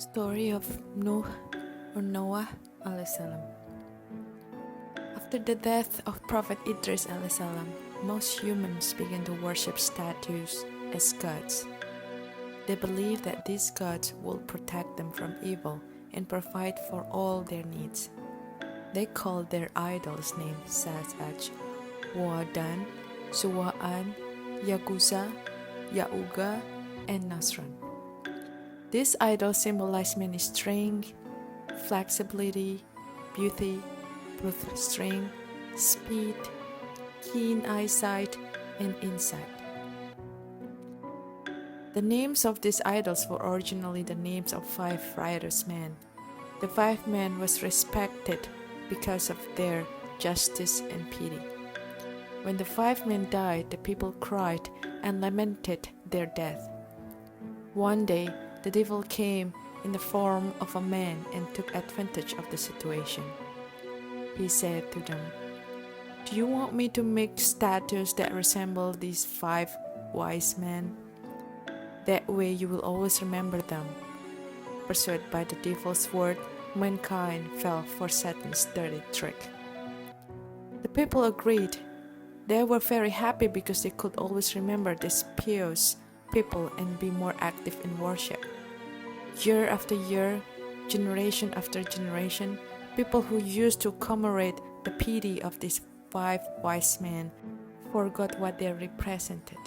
Story of Nuh or Noah alayhi salam. After the death of Prophet Idris alayhi salam, most humans began to worship statues as gods. They believed that these gods will protect them from evil and provide for all their needs. They called their idols names such as Wadan, Suwa'an, Yaguza, Ya'uga, and Nasran. These idols symbolize many strength, flexibility, beauty, brute strength, speed, keen eyesight, and insight. The names of these idols were originally the names of 5 righteous men. The 5 men was respected because of their justice and pity. When the 5 men died, the people cried and lamented their death. One day, the devil came in the form of a man and took advantage of the situation. He said to them, "Do you want me to make statues that resemble these 5 wise men? That way you will always remember them." Pursued by the devil's word, mankind fell for Satan's dirty trick. The people agreed. They were very happy because they could always remember these pious people and be more active in worship. Year after year, generation after generation, people who used to commemorate the piety of these 5 wise men forgot what they represented.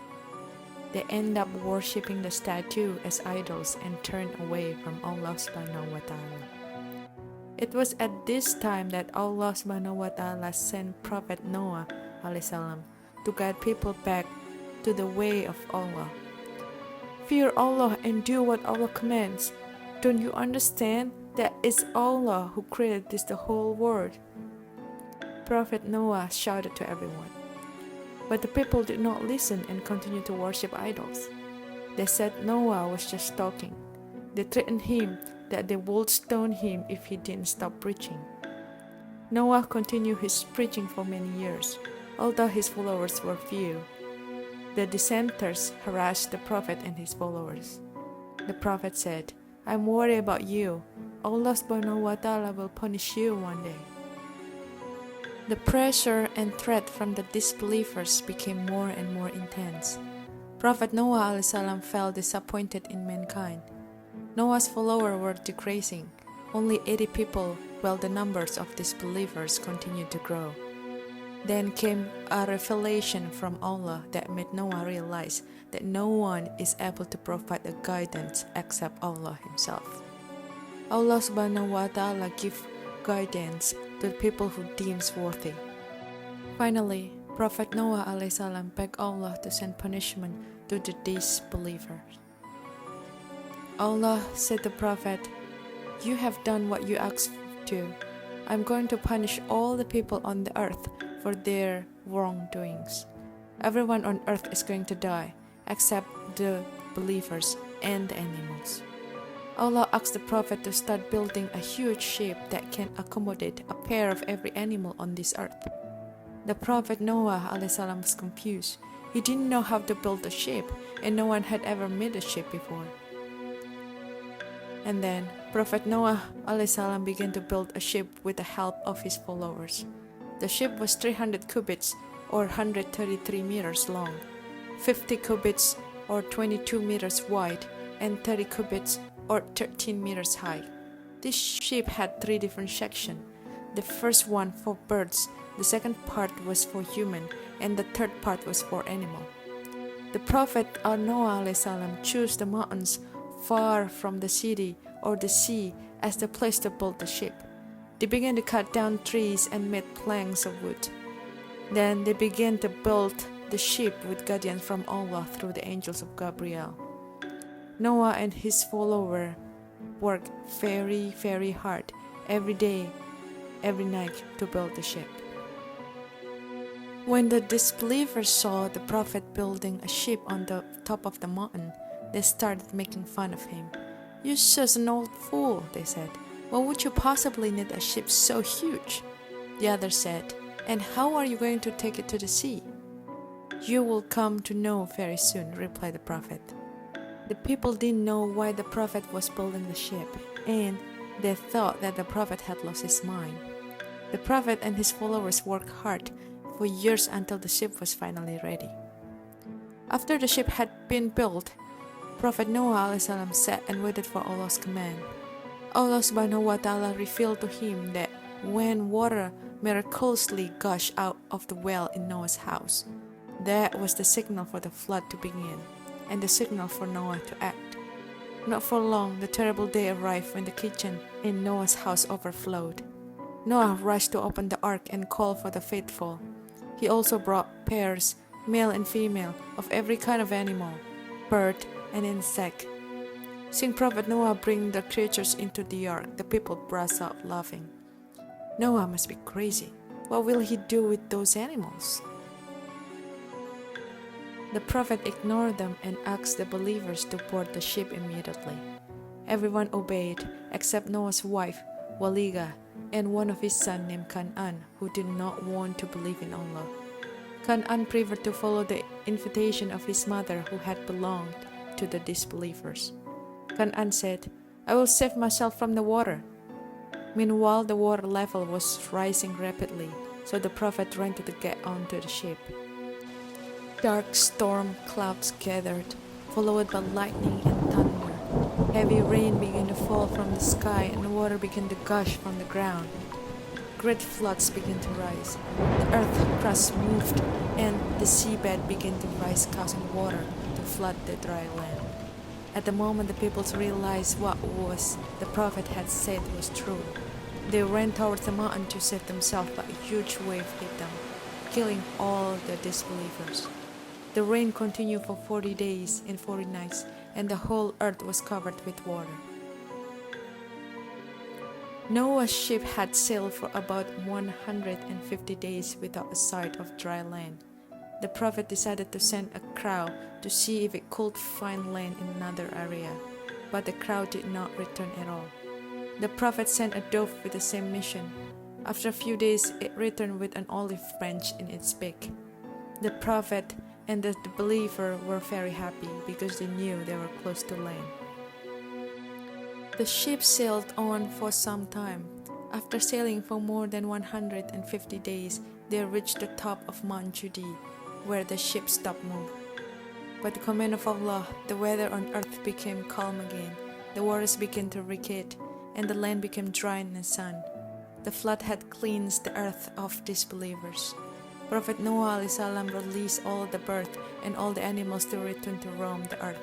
They end up worshipping the statue as idols and turned away from Allah subhanahu wa ta'ala. It was at this time that Allah subhanahu wa ta'ala sent Prophet Noah alayhi salam to guide people back to the way of Allah. Fear Allah and do what Allah commands. Don't you understand that it's Allah who created the whole world? Prophet Noah shouted to everyone. But the people did not listen and continued to worship idols. They said Noah was just talking. They threatened him that they would stone him if he didn't stop preaching. Noah continued his preaching for many years, although his followers were few. The dissenters harassed the Prophet and his followers. The Prophet said, "I'm worried about you. Allah subhanahu wa ta'ala will punish you one day." The pressure and threat from the disbelievers became more and more intense. Prophet Noah alayhi salam felt disappointed in mankind. Noah's followers were decreasing, only 80 people, while the numbers of disbelievers continued to grow. Then came a revelation from Allah that made Noah realize that no one is able to provide a guidance except Allah Himself. Allah subhanahu wa ta'ala gives guidance to the people who deems worthy. Finally, Prophet Noah alayhi salam begged Allah to send punishment to the disbelievers. Allah said to the Prophet, "You have done what you asked to. I'm going to punish all the people on the earth for their wrongdoings. Everyone on earth is going to die, except the believers and the animals." Allah asked the Prophet to start building a huge ship that can accommodate a pair of every animal on this earth. The Prophet Noah alayhi salam was confused. He didn't know how to build a ship, and no one had ever made a ship before. And then Prophet Noah alayhi salam began to build a ship with the help of his followers. The ship was 300 cubits or 133 meters long, 50 cubits or 22 meters wide, and 30 cubits or 13 meters high. This ship had 3 different sections. The first one for birds, the second part was for human, and the third part was for animal. The Prophet Noah alayhi salam chose the mountains far from the city or the sea as the place to build the ship. They began to cut down trees and made planks of wood. Then they began to build the ship with guidance from Allah through the angels of Gabriel. Noah and his followers worked very, very hard every day, every night to build the ship. When the disbelievers saw the Prophet building a ship on the top of the mountain, they started making fun of him. "You're such an old fool," they said. "Why would you possibly need a ship so huge?" The others said, "And how are you going to take it to the sea?" "You will come to know very soon," replied the Prophet. The people didn't know why the prophet was building the ship, and they thought that the prophet had lost his mind. The prophet and his followers worked hard for years until the ship was finally ready. After the ship had been built, Prophet Noah ﷺ sat and waited for Allah's command. Allah subhanahu wa ta'ala revealed to him that when water miraculously gushed out of the well in Noah's house, that was the signal for the flood to begin, and the signal for Noah to act. Not for long, the terrible day arrived when the kitchen in Noah's house overflowed. Noah rushed to open the ark and call for the faithful. He also brought pairs, male and female, of every kind of animal, bird, and insect. Seeing Prophet Noah bring the creatures into the ark, the people burst out laughing. Noah must be crazy. What will he do with those animals? The prophet ignored them and asked the believers to board the ship immediately. Everyone obeyed except Noah's wife, Waliga, and one of his sons named Canaan, who did not want to believe in Allah. Canaan preferred to follow the invitation of his mother, who had belonged to the disbelievers. Canaan said, "I will save myself from the water." Meanwhile, the water level was rising rapidly, so the prophet ran to get onto the ship. Dark storm clouds gathered, followed by lightning and thunder. Heavy rain began to fall from the sky, and water began to gush from the ground. Great floods began to rise. The earth crust moved, and the seabed began to rise, causing water to flood the dry land. At the moment the people realized what the prophet had said was true, they ran towards the mountain to save themselves, but a huge wave hit them, killing all the disbelievers. The rain continued for 40 days and 40 nights, and the whole earth was covered with water. Noah's ship had sailed for about 150 days without a sight of dry land. The prophet decided to send a crowd to see if it could find land in another area, but the crowd did not return at all. The prophet sent a dove with the same mission. After a few days, it returned with an olive branch in its beak. The prophet and the believer were very happy because they knew they were close to land. The ship sailed on for some time. After sailing for more than 150 days, they reached the top of Mount Judi, where the ship stopped moving. By the command of Allah, the weather on earth became calm again, the waters began to recede, and the land became dry in the sun. The flood had cleansed the earth of disbelievers. Prophet Noah ﷺ released all the birds and all the animals to return to roam the earth.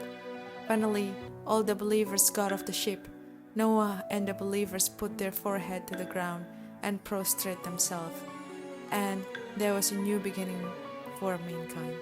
Finally, all the believers got off the ship. Noah and the believers put their forehead to the ground and prostrate themselves, and there was a new beginning for mankind.